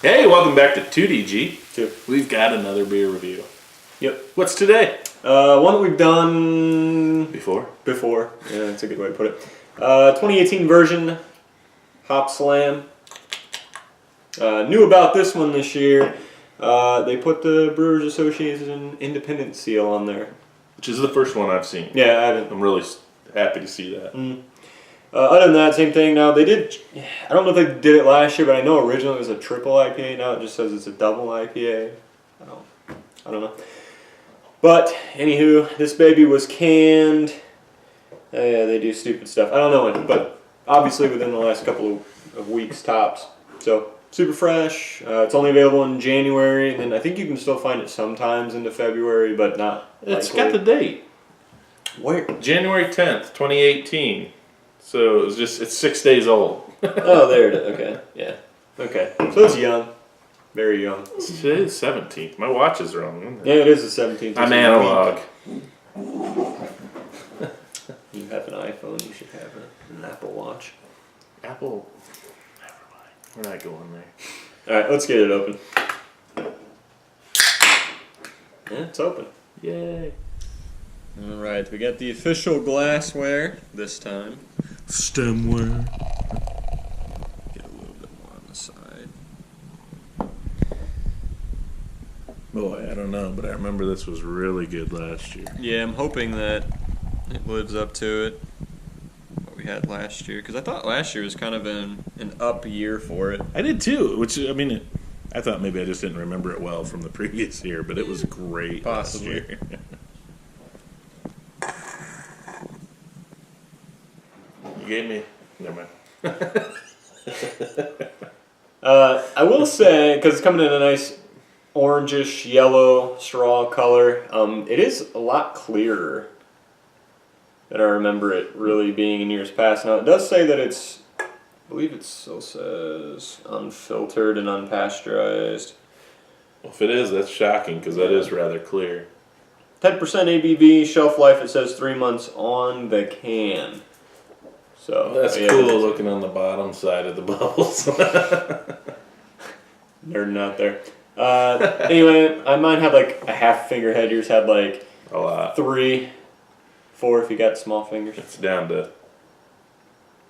Hey, welcome back to 2DG. Two. We've got another beer review. Yep. What's today? One that we've done Before. Yeah, that's a good way to put it. 2018 version, Hopslam. Knew about this one this year. They put the Brewers Association Independent seal on there. Which is the first one I've seen. Yeah, I haven't. I'm really happy to see that. Other than that, same thing. Now, they did, I don't know if they did it last year, but I know originally it was a triple IPA. Now it just says it's a double IPA. I don't know. But, anywho, this baby was canned. Yeah, they do stupid stuff. I don't know when, but obviously within the last couple of weeks tops. So, super fresh. It's only available in January, and then I think you can still find it sometimes into February, but not It's likely. got the date. Where? January 10th, 2018. So it's 6 days old. Oh, there it is. Okay, yeah. Okay, so it's young. Very young. Today's 17th. My watch is wrong, isn't it? Yeah, it is the 17th. I'm analog. You have an iPhone, you should have an Apple Watch. Apple. Never mind. We're not going there. Alright, let's get it open. Yeah, it's open. Yay. Alright, we got the official glassware this time. Stemware. Get a little bit more on the side. Boy, I don't know, but I remember this was really good last year. Yeah, I'm hoping that it lives up to it. What we had last year. Because I thought last year was kind of an up year for it. I did too, which, I mean, I thought maybe I just didn't remember it well from the previous year, but it was great Possibly. last year. You gave me... Never mind. I will say, because it's coming in a nice orangish yellow straw color, it is a lot clearer than I remember it really being in years past. Now, it does say that it's, I believe it still says unfiltered and unpasteurized. Well, if it is, that's shocking, because that is rather clear. 10% ABV, shelf life, it says 3 months on the can. So That's yeah, cool looking on the bottom side of the bubbles. Nerding out there. Anyway, mine had like a half finger head. Yours had like A lot. 3, 4 if you got small fingers. It's down to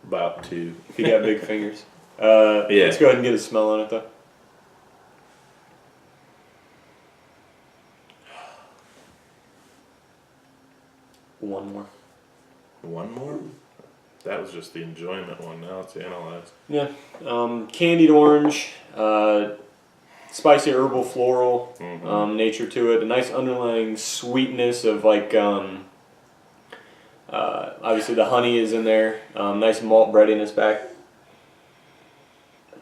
about 2. If you got big fingers. Yeah. Let's go ahead and get a smell on it though. One more. One more? That was just the enjoyment one. Now it's analyzed. Yeah. Candied orange, spicy herbal floral nature to it. A nice underlying sweetness of like, obviously the honey is in there. Nice malt breadiness back.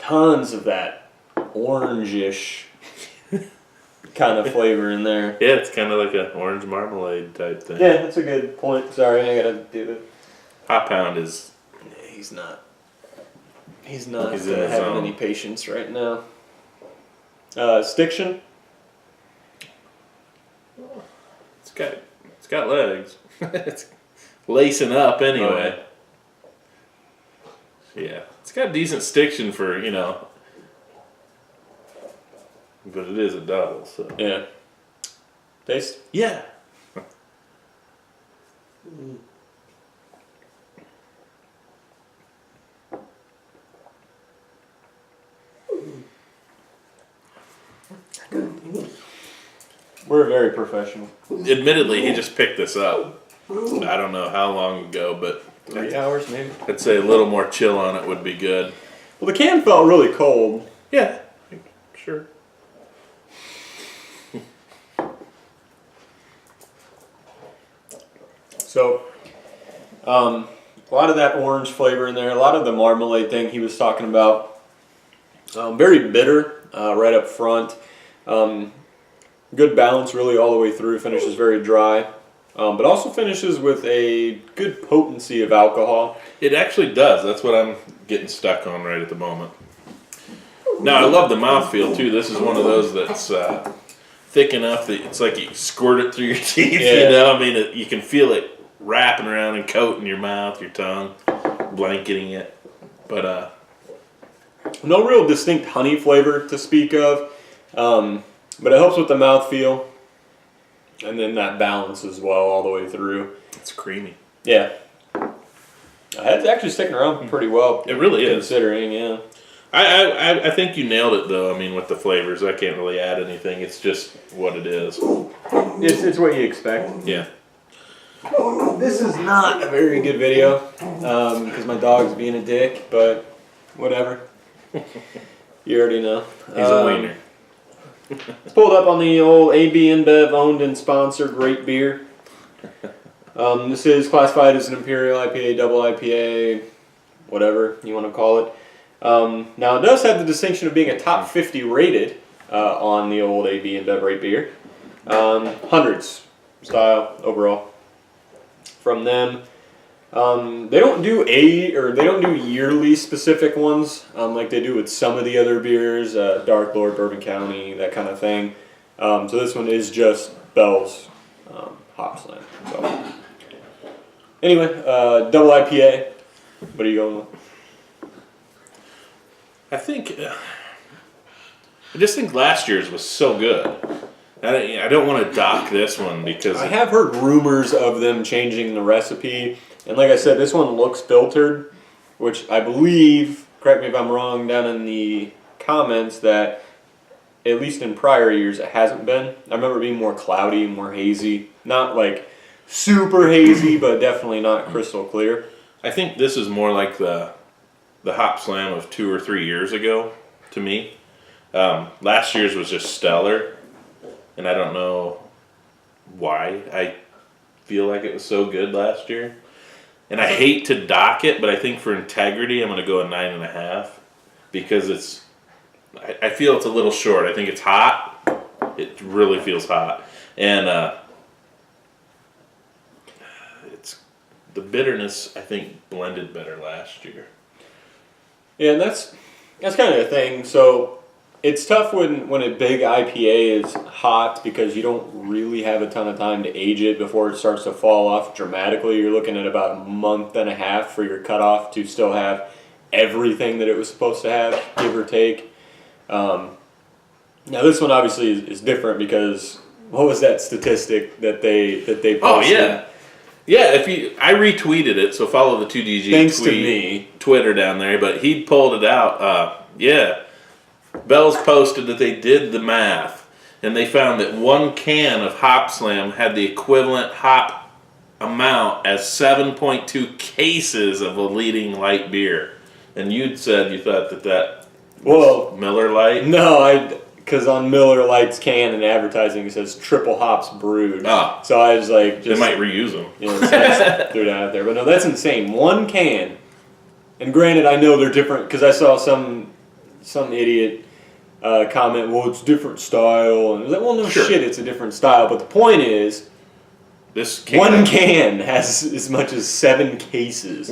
Tons of that orangish kind of flavor in there. Yeah, it's kind of like an orange marmalade type thing. Yeah, that's a good point. Sorry, I gotta do it. Hop Pound is... He's not He's in his having own. any patience right now. Stiction. It's got legs. It's lacing up anyway. Yeah, it's got decent stiction for, but it is a double, so. Yeah. Taste. Yeah. We're very professional. Admittedly, he just picked this up. I don't know how long ago, but 3 hours maybe. I'd say a little more chill on it would be good. Well, the can felt really cold. Yeah, sure. So, a lot of that orange flavor in there. A lot of the marmalade thing he was talking about. Very bitter right up front. Good balance really all the way through. Finishes very dry. But also finishes with a good potency of alcohol. It actually does. That's what I'm getting stuck on right at the moment. Now, I love the mouthfeel, too. This is one of those that's thick enough that it's like you squirt it through your teeth, Yeah. I mean, you can feel it wrapping around and coating your mouth, your tongue, blanketing it. But No real distinct honey flavor to speak of, but it helps with the mouthfeel, and then that balance as well all the way through. It's creamy. Yeah. It's actually sticking around pretty well. It really is. Considering, yeah. I think you nailed it, though. I mean, with the flavors, I can't really add anything. It's just what it is. It's what you expect. Yeah. This is not a very good video because my dog's being a dick, but whatever. You already know. He's a wiener. It's pulled up on the old AB InBev owned and sponsored great beer. This is classified as an Imperial IPA, double IPA, whatever you want to call it. Now it does have the distinction of being a top 50 rated on the old AB InBev rate beer. Hundreds style overall from them. They don't do yearly specific ones like they do with some of the other beers, Dark Lord, Bourbon County, that kind of thing. So this one is just Bell's Hopslam. So anyway, double IPA. What are you going with? I just think last year's was so good. I don't want to dock this one because I have heard rumors of them changing the recipe. And like I said, this one looks filtered, which I believe, correct me if I'm wrong, down in the comments, that at least in prior years it hasn't been. I remember it being more cloudy, more hazy. Not like super hazy, but definitely not crystal clear. I think this is more like the Hopslam of 2 or 3 years ago to me. Last year's was just stellar, and I don't know why I feel like it was so good last year. And I hate to dock it, but I think for integrity, I'm going to go a 9.5 because I feel it's a little short. I think it's hot. It really feels hot, and it's the bitterness. I think blended better last year. Yeah, and that's kind of the thing. So it's tough when a big IPA is hot because you don't really have a ton of time to age it before it starts to fall off dramatically. You're looking at about a month and a half for your cutoff to still have everything that it was supposed to have, give or take. Now this one obviously is different because what was that statistic that they posted? Oh yeah. Yeah, I retweeted it, so follow the 2DG Thanks to me. Twitter down there, but he pulled it out. Bell's posted that they did the math, and they found that 1 can of Hopslam had the equivalent hop amount as 7.2 cases of a leading light beer. And you'd said you thought that was Miller Lite? No, because on Miller Lite's can and advertising it says triple hops brewed. Oh. So I was like, they might reuse them. Threw that out there. But no, that's insane. 1 can. And granted, I know they're different because I saw some idiot comment, well, it's different style. And I was like, well, no shit, it's a different style. But the point is, this can, 1 can has as much as 7 cases.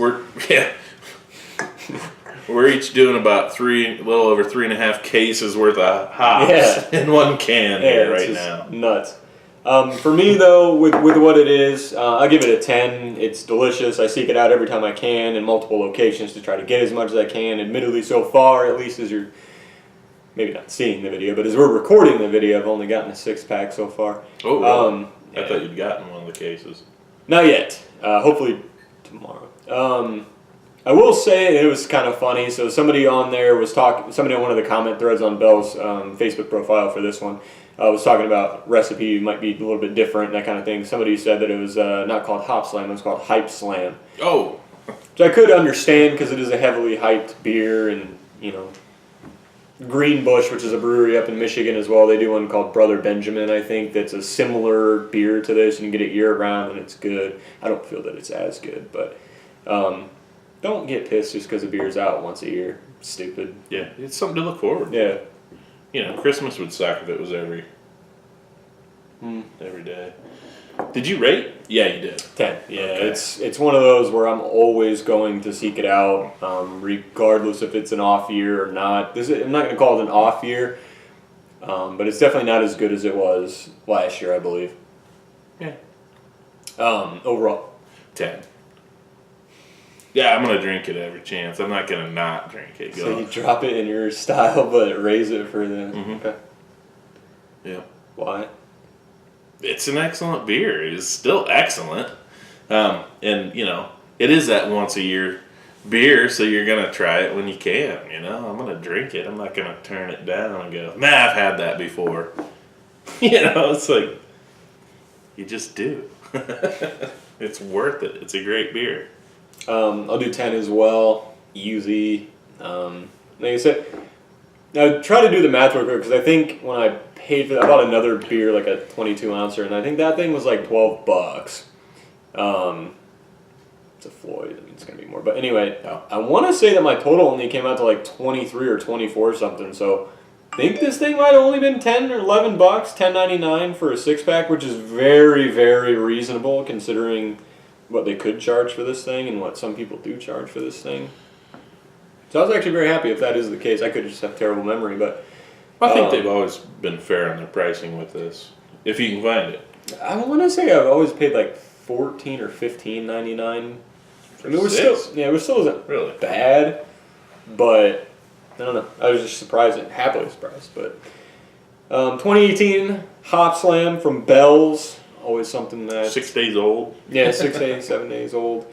We're each doing about a little over 3.5 cases worth of hops in 1 can here right now. Nuts. For me though, with what it is, I'll give it a 10. It's delicious. I seek it out every time I can in multiple locations to try to get as much as I can. Admittedly, so far, at least as you're maybe not seeing the video, but as we're recording the video, I've only gotten a 6-pack so far. Oh, really? I thought you'd gotten one of the cases. Not yet. Hopefully tomorrow. I will say it was kind of funny. So somebody on there was somebody on one of the comment threads on Bell's Facebook profile for this one was talking about recipe might be a little bit different, that kind of thing. Somebody said that it was not called Hopslam, it was called Hype Slam. Oh. Which I could understand because it is a heavily hyped beer, and Greenbush, which is a brewery up in Michigan as well, they do one called Brother Benjamin, I think, that's a similar beer to this. You can get it year-round, and it's good. I don't feel that it's as good, but don't get pissed just because the beer's out once a year. Stupid. Yeah, it's something to look forward to. Yeah. Christmas would suck if it was every day. Did you rate? Yeah, you did. 10. Yeah, Okay. It's one of those where I'm always going to seek it out, regardless if it's an off year or not. I'm not going to call it an off year, but it's definitely not as good as it was last year, I believe. Yeah. Overall. 10. Yeah, I'm gonna drink it every chance. I'm not gonna not drink it. So you drop it in your style, but raise it for the. Okay. Yeah. Why? It's an excellent beer. It is still excellent. And, you know, it is that once a year beer, so you're going to try it when you can, you know. I'm going to drink it. I'm not going to turn it down and go, nah, I've had that before. You know, it's like, you just do. It's worth it. It's a great beer. I'll do 10 as well. Easy. Like I said, now try to do the math real quick, because I think when I paid for that, I bought another beer, like a 22 ouncer, and I think that thing was like $12. It's a Floyd. I mean, it's gonna be more, but anyway, I want to say that my total only came out to like 23 or 24 something. So I think this thing might have only been 10 or $11, $10.99 for a 6-pack, which is very, very reasonable considering what they could charge for this thing and what some people do charge for this thing. So I was actually very happy if that is the case. I could just have terrible memory, but I think they've always been fair on their pricing with this, if you can find it. I want to say I've always paid like $14 or $15.99. I mean, it still isn't really bad, but I don't know. I was just surprised and happily surprised. But 2018 Hopslam from Bell's, always something that 6 days old. Yeah, 6 days, 7 days old.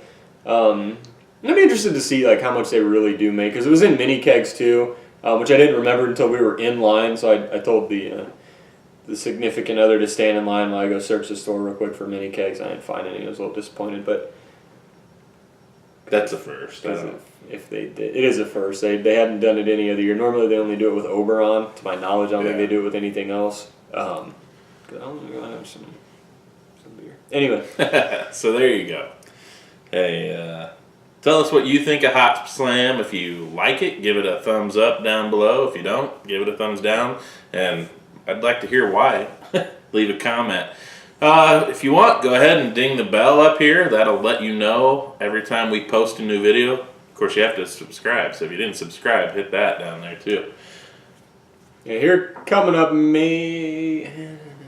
I'd be interested to see like how much they really do make, because it was in mini kegs too, which I didn't remember until we were in line. So I told the significant other to stand in line while I go search the store real quick for mini kegs. I didn't find any. I was a little disappointed, but that's a first. If they did, it is a first. They hadn't done it any other year. Normally they only do it with Oberon. To my knowledge, I don't think they do it with anything else. Cause I don't know, I have some beer. Anyway, so there you go. Hey, tell us what you think of Hopslam. If you like it, give it a thumbs up down below. If you don't, give it a thumbs down. And I'd like to hear why. Leave a comment. If you want, go ahead and ding the bell up here. That'll let you know every time we post a new video. Of course, you have to subscribe. So if you didn't subscribe, hit that down there too. Yeah, here coming up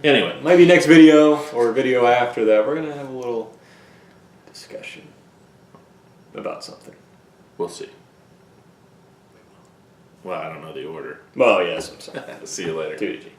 Anyway, maybe next video or a video after that, we're going to have a little discussion about something. we'll see. Well, I don't know the order. Well, yes, I'm sorry. See you later. Too easy.